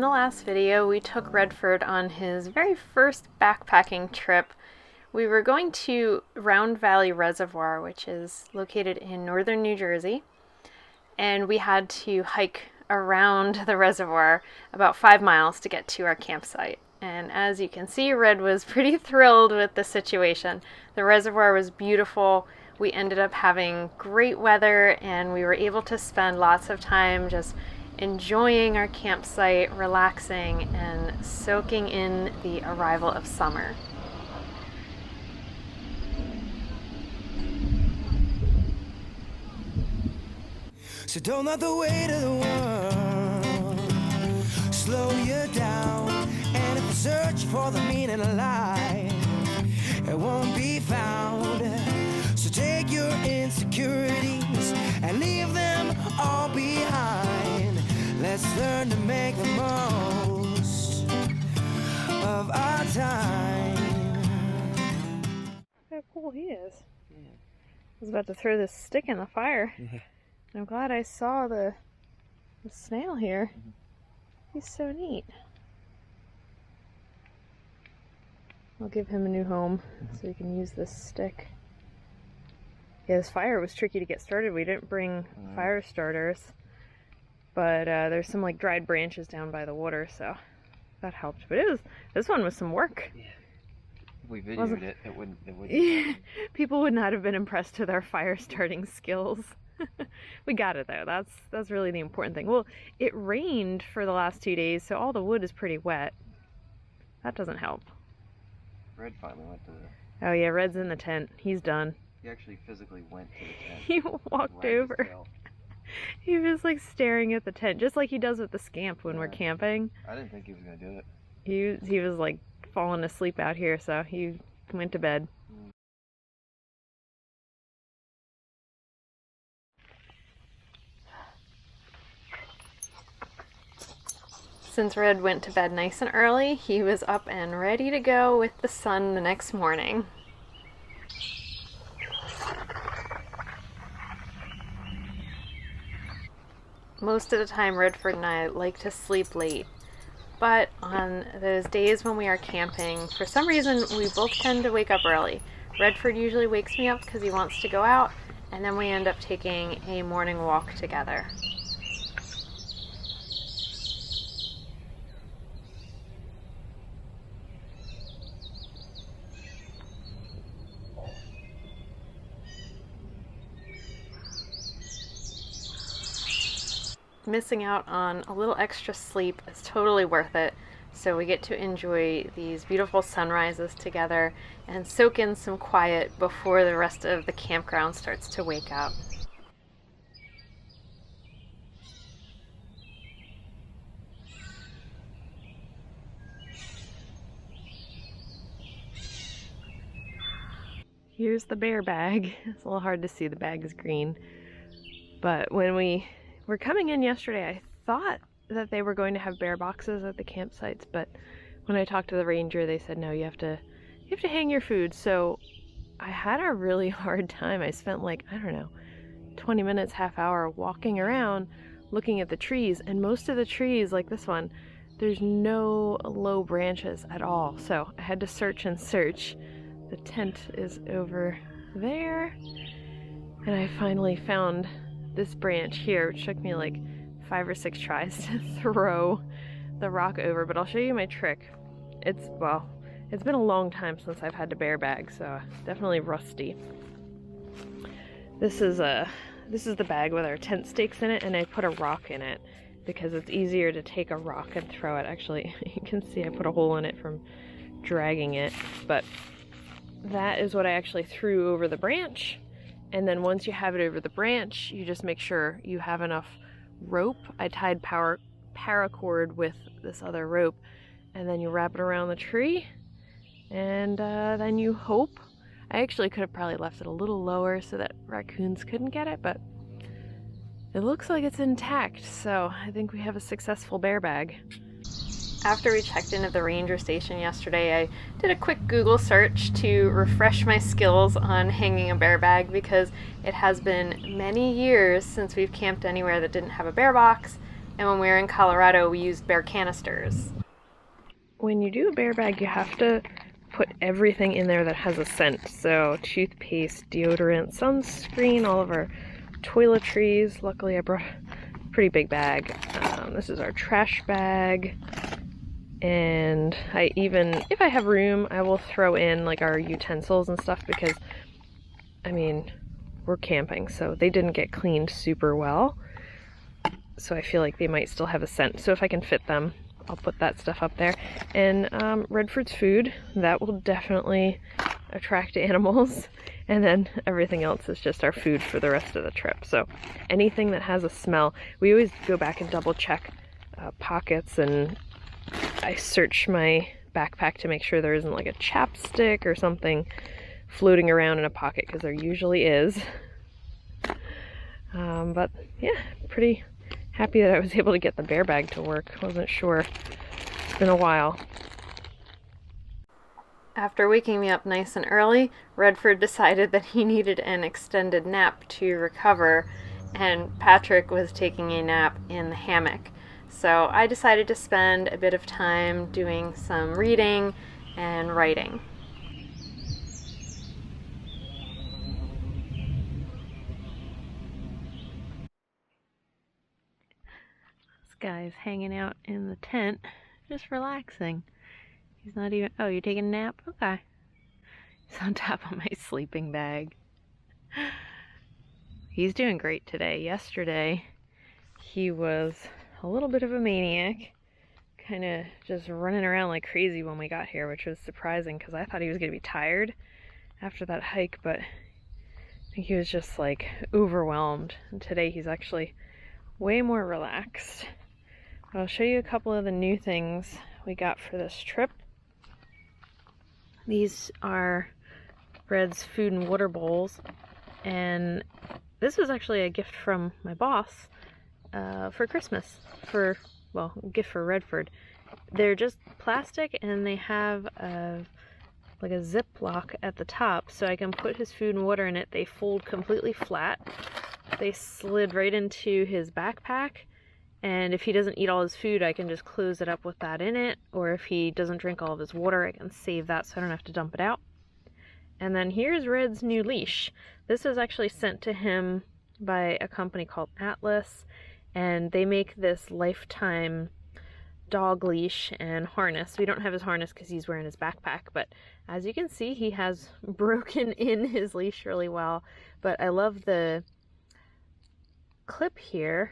the last video, we took Redford on his very first backpacking trip. We were going to ROund Valley Reservoir, which is located in northern New Jersey, and we had to hike around the reservoir about 5 miles to get to our campsite. And as you can see, Red was pretty thrilled with the situation. The reservoir was beautiful. We ended up having great weather, and we were able to spend lots of time just enjoying our campsite, relaxing, and soaking in the arrival of summer. So don't let the weight of the world slow you down. And if you search for the meaning of life, it won't be found. So take your insecurities and leave them all behind. Let's learn to make the most of our time. How cool he is. Yeah. I was about to throw this stick in the fire. Yeah. I'm glad I saw the snail here. Mm-hmm. He's so neat. I'll give him a new home so he can use this stick. Yeah, this fire was tricky to get started. We didn't bring fire starters, but there's some like dried branches down by the water, so that helped. But this one was some work. Yeah. If we videoed it, it wouldn't. People would not have been impressed with our fire starting skills. We got it though. That's really the important thing. Well, it rained for the last 2 days, so all the wood is pretty wet. That doesn't help. Red finally went to the... Oh yeah, Red's in the tent. He's done. He actually physically went to the tent. He walked over. He was like staring at the tent, just like he does with the Scamp when we're camping. I didn't think he was going to do it. He was like falling asleep out here, so he went to bed. Since Red went to bed nice and early, he was up and ready to go with the sun the next morning. Most of the time, Redford and I like to sleep late, but on those days when we are camping, for some reason, we both tend to wake up early. Redford usually wakes me up because he wants to go out, and then we end up taking a morning walk together. Missing out on a little extra sleep is totally worth it, so we get to enjoy these beautiful sunrises together and soak in some quiet before the rest of the campground starts to wake up. Here's the bear bag. It's a little hard to see, the bag is green, but when we were coming in yesterday, I thought that they were going to have bear boxes at the campsites, but when I talked to the ranger, they said no, you have to hang your food. So I had a really hard time. I spent like, I don't know, 20 minutes, half hour walking around looking at the trees, and most of the trees, like this one, there's no low branches at all. So I had to search and search. The tent is over there, and I finally found this branch here, which took me like 5 or 6 tries to throw the rock over, but I'll show you my trick. It's been a long time since I've had to bear bag, so definitely rusty. This is the bag with our tent stakes in it, and I put a rock in it because it's easier to take a rock and throw it. Actually, you can see I put a hole in it from dragging it, but that is what I actually threw over the branch. And then once you have it over the branch, you just make sure you have enough rope. I tied paracord with this other rope, and then you wrap it around the tree, and then you hope. I actually could have probably left it a little lower so that raccoons couldn't get it, but it looks like it's intact, so I think we have a successful bear bag. After we checked in at the ranger station yesterday, I did a quick Google search to refresh my skills on hanging a bear bag because it has been many years since we've camped anywhere that didn't have a bear box, and when we were in Colorado, we used bear canisters. When you do a bear bag, you have to put everything in there that has a scent. So toothpaste, deodorant, sunscreen, all of our toiletries. Luckily, I brought a pretty big bag. This is our trash bag. And I even, if I have room, I will throw in like our utensils and stuff because, I mean, we're camping, so they didn't get cleaned super well. So I feel like they might still have a scent. So if I can fit them, I'll put that stuff up there. And Redford's food, that will definitely attract animals. And then everything else is just our food for the rest of the trip. So anything that has a smell, we always go back and double check pockets, and I search my backpack to make sure there isn't like a chapstick or something floating around in a pocket, because there usually is. But yeah, pretty happy that I was able to get the bear bag to work. Wasn't sure. It's been a while. After waking me up nice and early, Redford decided that he needed an extended nap to recover, and Patrick was taking a nap in the hammock. So I decided to spend a bit of time doing some reading and writing. This guy's hanging out in the tent, just relaxing. He's not even... Oh, you're taking a nap? Okay. He's on top of my sleeping bag. He's doing great today. Yesterday, he was a little bit of a maniac, kind of just running around like crazy when we got here, which was surprising because I thought he was going to be tired after that hike, but I think he was just like overwhelmed. And today he's actually way more relaxed. I'll show you a couple of the new things we got for this trip. These are Red's food and water bowls, and this was actually a gift from my boss for Christmas, well, a gift for Redford. They're just plastic, and they have like a zip lock at the top, so I can put his food and water in it. They fold completely flat. They slid right into his backpack, and if he doesn't eat all his food, I can just close it up with that in it, or if he doesn't drink all of his water, I can save that so I don't have to dump it out. And then here's Red's new leash. This was actually sent to him by a company called Atlas, and they make this lifetime dog leash and harness. We don't have his harness because he's wearing his backpack, but as you can see, he has broken in his leash really well. But I love the clip here.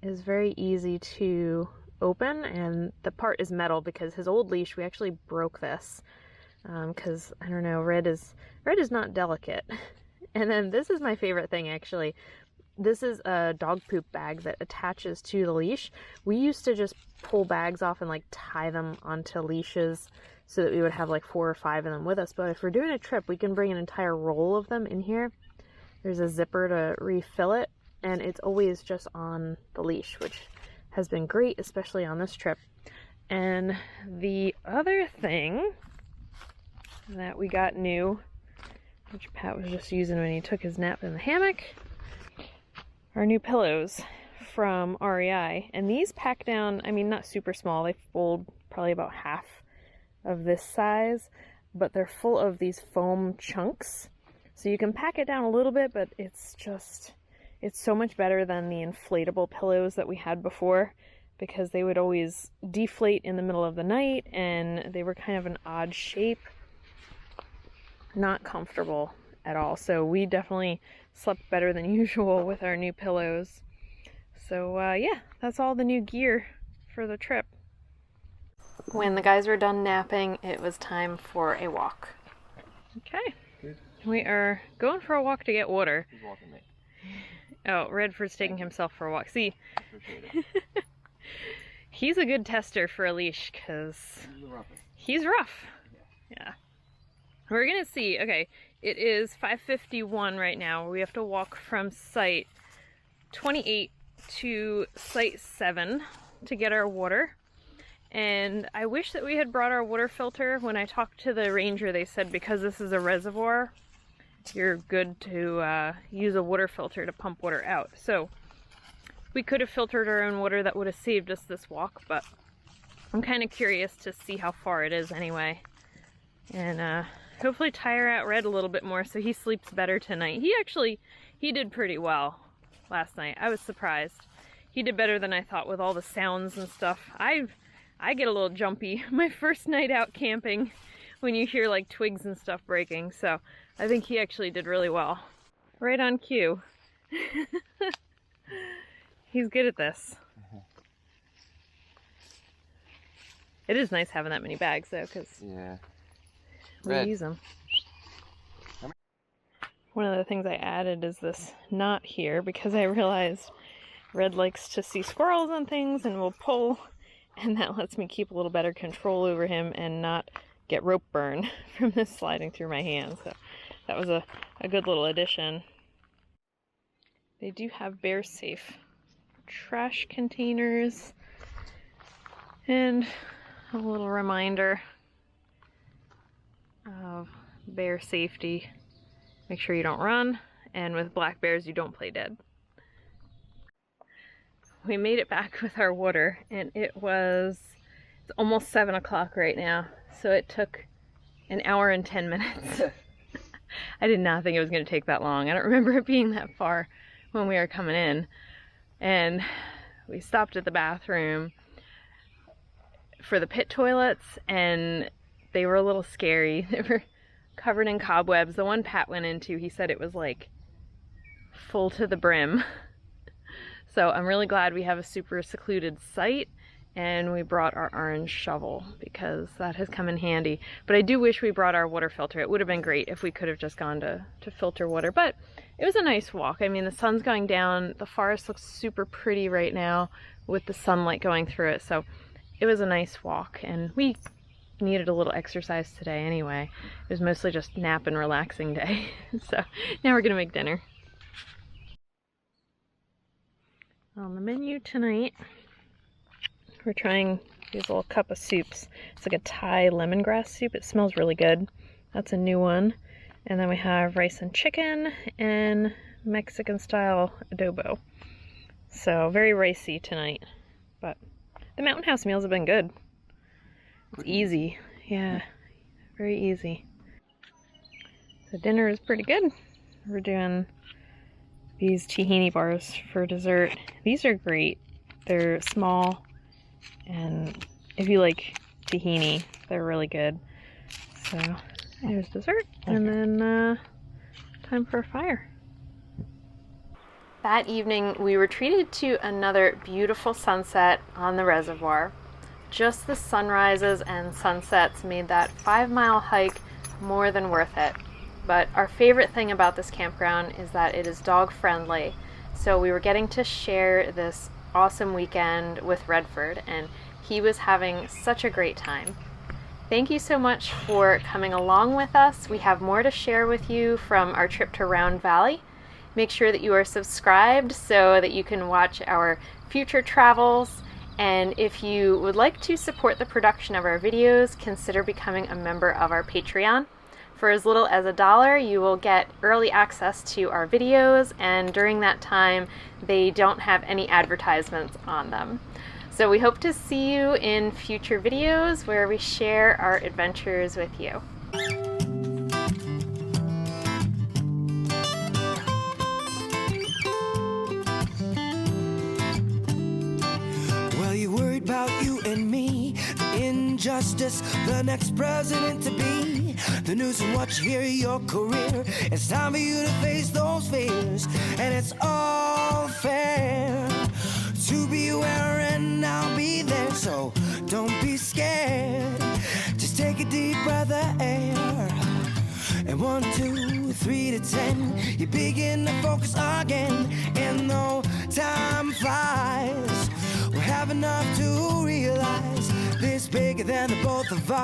Is very easy to open, and the part is metal because his old leash, we actually broke this because I don't know, Red is not delicate. And then this is my favorite thing, actually. This is a dog poop bag that attaches to the leash. We used to just pull bags off and like tie them onto leashes so that we would have like 4 or 5 of them with us, but if we're doing a trip, we can bring an entire roll of them in here. There's a zipper to refill it, and it's always just on the leash, which has been great, especially on this trip. And the other thing that we got new, which Pat was just using when he took his nap in the hammock, are new pillows from REI. And these pack down, I mean, not super small, they fold probably about half of this size, but they're full of these foam chunks. So you can pack it down a little bit, but it's so much better than the inflatable pillows that we had before, because they would always deflate in the middle of the night and they were kind of an odd shape. Not comfortable at all. So we definitely slept better than usual with our new pillows. So yeah, that's all the new gear for the trip. When the guys were done napping, it was time for a walk. Okay. Good. We are going for a walk to get water. He's walking me. Oh, Redford's taking himself for a walk. See, Appreciate it. he's a good tester for a leash because he's rough. Yeah. We're gonna see. Okay, it is 5:51 right now. We have to walk from site 28 to site 7 to get our water. And I wish that we had brought our water filter. When I talked to the ranger, they said because this is a reservoir, you're good to use a water filter to pump water out. So we could have filtered our own water. That would have saved us this walk, but I'm kind of curious to see how far it is anyway. And hopefully tire out Red a little bit more so he sleeps better tonight. He did pretty well last night. I was surprised. He did better than I thought with all the sounds and stuff. I get a little jumpy my first night out camping when you hear like twigs and stuff breaking, so I think he actually did really well. Right on cue. He's good at this. It is nice having that many bags though, because yeah, we use them. One of the things I added is this knot here because I realized Red likes to see squirrels and things and will pull, and that lets me keep a little better control over him and not get rope burn from this sliding through my hands. So that was a good little addition. They do have bear safe trash containers and a little reminder of bear safety. Make sure you don't run, and with black bears you don't play dead. We made it back with our water, and it's almost 7 o'clock right now, so it took an hour and 10 minutes. I did not think it was going to take that long. I don't remember it being that far when we were coming in. And we stopped at the bathroom for the pit toilets, and they were a little scary. They were covered in cobwebs. The one Pat went into, he said it was like full to the brim. So I'm really glad we have a super secluded site, and we brought our orange shovel because that has come in handy. But I do wish we brought our water filter. It would have been great if we could have just gone to filter water, but it was a nice walk. I mean, the sun's going down. The forest looks super pretty right now with the sunlight going through it. So it was a nice walk, and we needed a little exercise today anyway. It was mostly just nap and relaxing day. So now we're gonna make dinner. On the menu tonight, we're trying these little cup of soups. It's like a Thai lemongrass soup. It smells really good. That's a new one. And then we have rice and chicken and Mexican style adobo. So very ricey tonight. But the Mountain House meals have been good. It's easy. Yeah, very easy. So dinner is pretty good. We're doing these tahini bars for dessert. These are great. They're small, and if you like tahini, they're really good. So there's dessert, and then time for a fire. That evening, we were treated to another beautiful sunset on the reservoir. Just the sunrises and sunsets made that 5-mile hike more than worth it. But our favorite thing about this campground is that it is dog friendly. So we were getting to share this awesome weekend with Redford, and he was having such a great time. Thank you so much for coming along with us. We have more to share with you from our trip to Round Valley. Make sure that you are subscribed so that you can watch our future travels. And if you would like to support the production of our videos, consider becoming a member of our Patreon. For as little as $1, you will get early access to our videos, and during that time, they don't have any advertisements on them. So we hope to see you in future videos where we share our adventures with you. Well, you worried about you and me, the injustice, the next president to be, the news and what you hear, your career. It's time for you to face those fears, and it's all fair to be aware, and I'll be there. So don't be scared, just take a deep breath of air. And 1, 2, 3 to 10, you begin to focus again, and though time flies, we'll have enough to realize this bigger than the both of us.